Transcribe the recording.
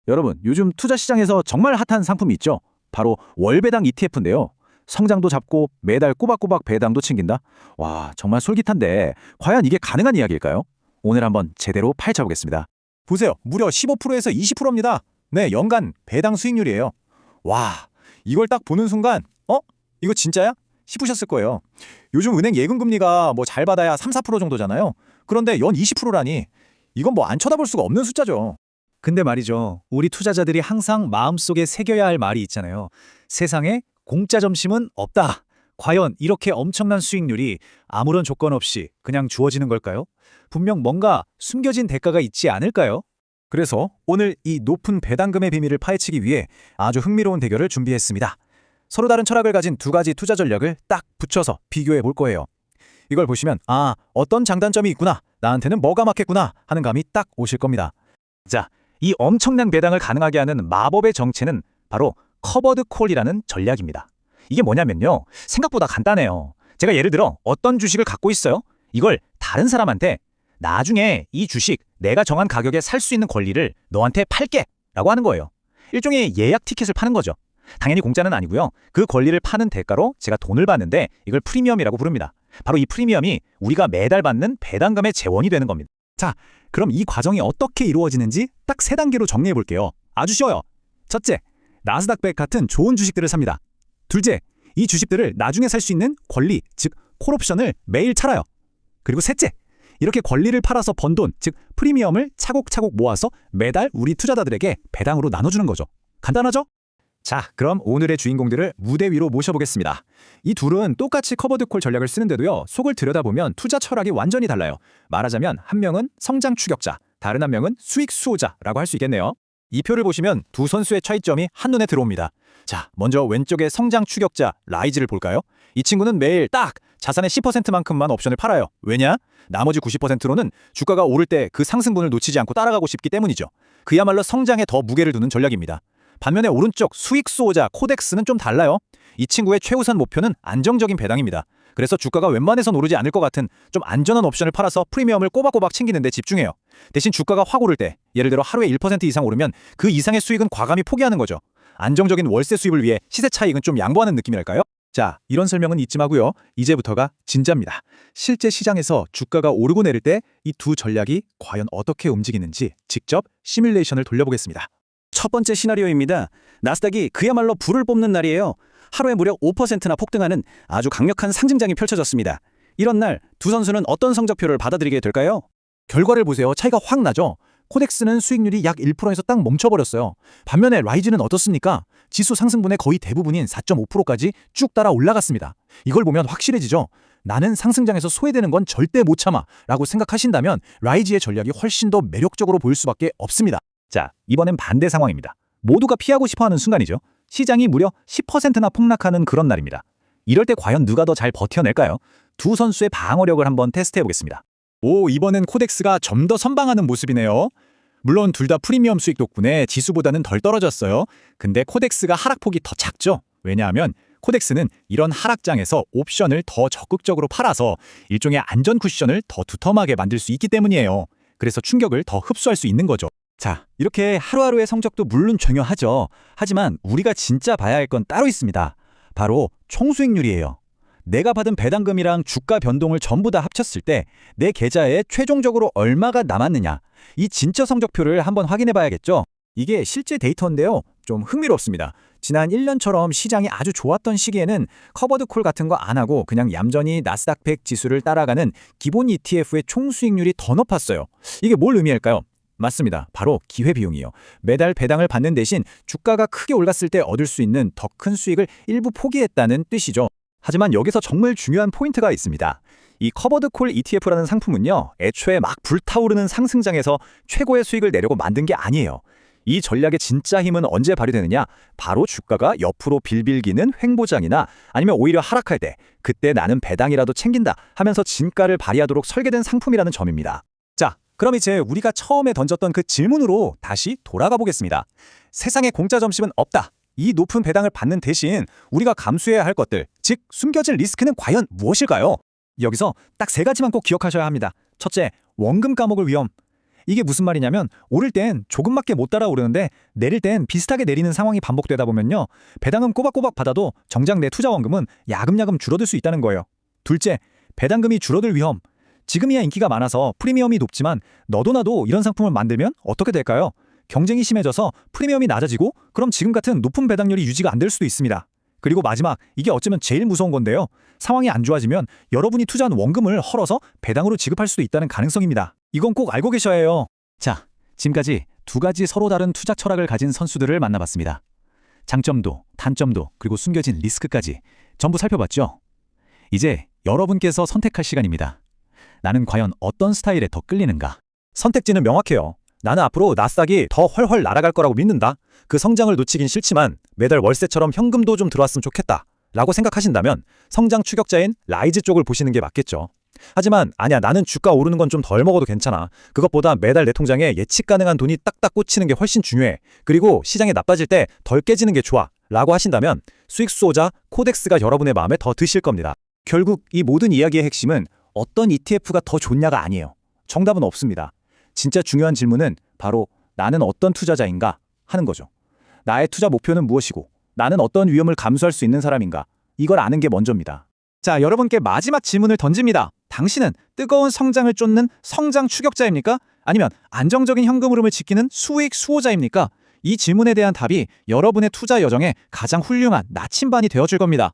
여러분, 요즘 투자 시장에서 정말 핫한 상품이 있죠. 바로 월배당 ETF인데요. 성장도 잡고 매달 꼬박꼬박 배당도 챙긴다. 와, 정말 솔깃한데 과연 이게 가능한 이야기일까요? 오늘 한번 제대로 파헤쳐 보겠습니다. 보세요. 무려 15%에서 20%입니다. 네, 연간 배당 수익률이에요. 와, 이걸 딱 보는 순간 이거 진짜야? 싶으셨을 거예요. 요즘 은행 예금금리가 뭐 잘 받아야 3, 4% 정도잖아요. 그런데 연 20%라니 이건 뭐 안 쳐다볼 수가 없는 숫자죠. 근데 말이죠. 우리 투자자들이 항상 마음속에 새겨야 할 말이 있잖아요. 세상에 공짜 점심은 없다. 과연 이렇게 엄청난 수익률이 아무런 조건 없이 그냥 주어지는 걸까요? 분명 뭔가 숨겨진 대가가 있지 않을까요? 그래서 오늘 이 높은 배당금의 비밀을 파헤치기 위해 아주 흥미로운 대결을 준비했습니다. 서로 다른 철학을 가진 두 가지 투자 전략을 딱 붙여서 비교해 볼 거예요. 이걸 보시면 어떤 장단점이 있구나, 나한테는 뭐가 맞겠구나 하는 감이 딱 오실 겁니다. 자, 이 엄청난 배당을 가능하게 하는 마법의 정체는 바로 커버드 콜이라는 전략입니다. 이게 뭐냐면요. 생각보다 간단해요. 제가 예를 들어 어떤 주식을 갖고 있어요. 이걸 다른 사람한테 나중에 이 주식 내가 정한 가격에 살 수 있는 권리를 너한테 팔게 라고 하는 거예요. 일종의 예약 티켓을 파는 거죠. 당연히 공짜는 아니고요. 그 권리를 파는 대가로 제가 돈을 받는데 이걸 프리미엄이라고 부릅니다. 바로 이 프리미엄이 우리가 매달 받는 배당금의 재원이 되는 겁니다. 자, 그럼 이 과정이 어떻게 이루어지는지 딱 3단계로 정리해 볼게요. 아주 쉬워요. 첫째, 나스닥 100 같은 좋은 주식들을 삽니다. 둘째, 이 주식들을 나중에 살 수 있는 권리, 즉 콜옵션을 매일 팔아요. 그리고 셋째, 이렇게 권리를 팔아서 번 돈, 즉 프리미엄을 차곡차곡 모아서 매달 우리 투자자들에게 배당으로 나눠주는 거죠. 간단하죠? 자, 그럼 오늘의 주인공들을 무대 위로 모셔보겠습니다. 이 둘은 똑같이 커버드콜 전략을 쓰는데도요, 속을 들여다보면 투자 철학이 완전히 달라요. 말하자면 한 명은 성장 추격자, 다른 한 명은 수익 수호자라고 할 수 있겠네요. 이 표를 보시면 두 선수의 차이점이 한눈에 들어옵니다. 자, 먼저 왼쪽의 성장 추격자 라이즈를 볼까요? 이 친구는 매일 딱 자산의 10%만큼만 옵션을 팔아요. 왜냐? 나머지 90%로는 주가가 오를 때 그 상승분을 놓치지 않고 따라가고 싶기 때문이죠. 그야말로 성장에 더 무게를 두는 전략입니다. 반면에 오른쪽 수익 수호자 코덱스는 좀 달라요. 이 친구의 최우선 목표는 안정적인 배당입니다. 그래서 주가가 웬만해선 오르지 않을 것 같은 좀 안전한 옵션을 팔아서 프리미엄을 꼬박꼬박 챙기는 데 집중해요. 대신 주가가 확 오를 때, 예를 들어 하루에 1% 이상 오르면 그 이상의 수익은 과감히 포기하는 거죠. 안정적인 월세 수입을 위해 시세 차익은 좀 양보하는 느낌이랄까요? 자, 이런 설명은 잊지 마고요. 이제부터가 진짜입니다. 실제 시장에서 주가가 오르고 내릴 때 이 두 전략이 과연 어떻게 움직이는지 직접 시뮬레이션을 돌려보겠습니다. 첫 번째 시나리오입니다. 나스닥이 그야말로 불을 뿜는 날이에요. 하루에 무려 5%나 폭등하는 아주 강력한 상승장이 펼쳐졌습니다. 이런 날 두 선수는 어떤 성적표를 받아들이게 될까요? 결과를 보세요. 차이가 확 나죠? 코덱스는 수익률이 약 1%에서 딱 멈춰버렸어요. 반면에 라이즈는 어떻습니까? 지수 상승분의 거의 대부분인 4.5%까지 쭉 따라 올라갔습니다. 이걸 보면 확실해지죠? 나는 상승장에서 소외되는 건 절대 못 참아 라고 생각하신다면 라이즈의 전략이 훨씬 더 매력적으로 보일 수밖에 없습니다. 자, 이번엔 반대 상황입니다. 모두가 피하고 싶어하는 순간이죠. 시장이 무려 10%나 폭락하는 그런 날입니다. 이럴 때 과연 누가 더 잘 버텨낼까요? 두 선수의 방어력을 한번 테스트해보겠습니다. 오, 이번엔 코덱스가 좀 더 선방하는 모습이네요. 물론 둘 다 프리미엄 수익 덕분에 지수보다는 덜 떨어졌어요. 근데 코덱스가 하락폭이 더 작죠. 왜냐하면 코덱스는 이런 하락장에서 옵션을 더 적극적으로 팔아서 일종의 안전 쿠션을 더 두텀하게 만들 수 있기 때문이에요. 그래서 충격을 더 흡수할 수 있는 거죠. 자, 이렇게 하루하루의 성적도 물론 중요하죠. 하지만 우리가 진짜 봐야 할 건 따로 있습니다. 바로 총수익률이에요. 내가 받은 배당금이랑 주가 변동을 전부 다 합쳤을 때 내 계좌에 최종적으로 얼마가 남았느냐, 이 진짜 성적표를 한번 확인해 봐야겠죠. 이게 실제 데이터인데요. 좀 흥미롭습니다. 지난 1년처럼 시장이 아주 좋았던 시기에는 커버드 콜 같은 거 안 하고 그냥 얌전히 나스닥 100 지수를 따라가는 기본 ETF의 총수익률이 더 높았어요. 이게 뭘 의미할까요? 맞습니다. 바로 기회비용이요. 매달 배당을 받는 대신 주가가 크게 올랐을 때 얻을 수 있는 더 큰 수익을 일부 포기했다는 뜻이죠. 하지만 여기서 정말 중요한 포인트가 있습니다. 이 커버드 콜 ETF라는 상품은요, 애초에 막 불타오르는 상승장에서 최고의 수익을 내려고 만든 게 아니에요. 이 전략의 진짜 힘은 언제 발휘되느냐? 바로 주가가 옆으로 빌빌기는 횡보장이나 아니면 오히려 하락할 때, 그때 나는 배당이라도 챙긴다 하면서 진가를 발휘하도록 설계된 상품이라는 점입니다. 자, 그럼 이제 우리가 처음에 던졌던 그 질문으로 다시 돌아가 보겠습니다. 세상에 공짜 점심은 없다. 이 높은 배당을 받는 대신 우리가 감수해야 할 것들, 즉 숨겨진 리스크는 과연 무엇일까요? 여기서 딱 3가지만 꼭 기억하셔야 합니다. 첫째, 원금 까먹을 위험. 이게 무슨 말이냐면 오를 땐 조금밖에 못 따라오르는데 내릴 땐 비슷하게 내리는 상황이 반복되다 보면요. 배당금 꼬박꼬박 받아도 정작 내 투자 원금은 야금야금 줄어들 수 있다는 거예요. 둘째, 배당금이 줄어들 위험. 지금이야 인기가 많아서 프리미엄이 높지만 너도 나도 이런 상품을 만들면 어떻게 될까요? 경쟁이 심해져서 프리미엄이 낮아지고 그럼 지금 같은 높은 배당률이 유지가 안 될 수도 있습니다. 그리고 마지막, 이게 어쩌면 제일 무서운 건데요. 상황이 안 좋아지면 여러분이 투자한 원금을 헐어서 배당으로 지급할 수도 있다는 가능성입니다. 이건 꼭 알고 계셔야 해요. 자, 지금까지 두 가지 서로 다른 투자 철학을 가진 선수들을 만나봤습니다. 장점도, 단점도, 그리고 숨겨진 리스크까지 전부 살펴봤죠? 이제 여러분께서 선택할 시간입니다. 나는 과연 어떤 스타일에 더 끌리는가? 선택지는 명확해요. 나는 앞으로 나스닥이 더 훨훨 날아갈 거라고 믿는다. 그 성장을 놓치긴 싫지만 매달 월세처럼 현금도 좀 들어왔으면 좋겠다. 라고 생각하신다면 성장 추격자인 라이즈 쪽을 보시는 게 맞겠죠. 하지만 아니야, 나는 주가 오르는 건 좀 덜 먹어도 괜찮아. 그것보다 매달 내 통장에 예측 가능한 돈이 딱딱 꽂히는 게 훨씬 중요해. 그리고 시장이 나빠질 때 덜 깨지는 게 좋아. 라고 하신다면 수익 수호자 코덱스가 여러분의 마음에 더 드실 겁니다. 결국 이 모든 이야기의 핵심은 어떤 ETF가 더 좋냐가 아니에요. 정답은 없습니다. 진짜 중요한 질문은 바로 나는 어떤 투자자인가 하는 거죠. 나의 투자 목표는 무엇이고 나는 어떤 위험을 감수할 수 있는 사람인가, 이걸 아는 게 먼저입니다. 자, 여러분께 마지막 질문을 던집니다. 당신은 뜨거운 성장을 쫓는 성장 추격자입니까? 아니면 안정적인 현금 흐름을 지키는 수익 수호자입니까? 이 질문에 대한 답이 여러분의 투자 여정에 가장 훌륭한 나침반이 되어줄 겁니다.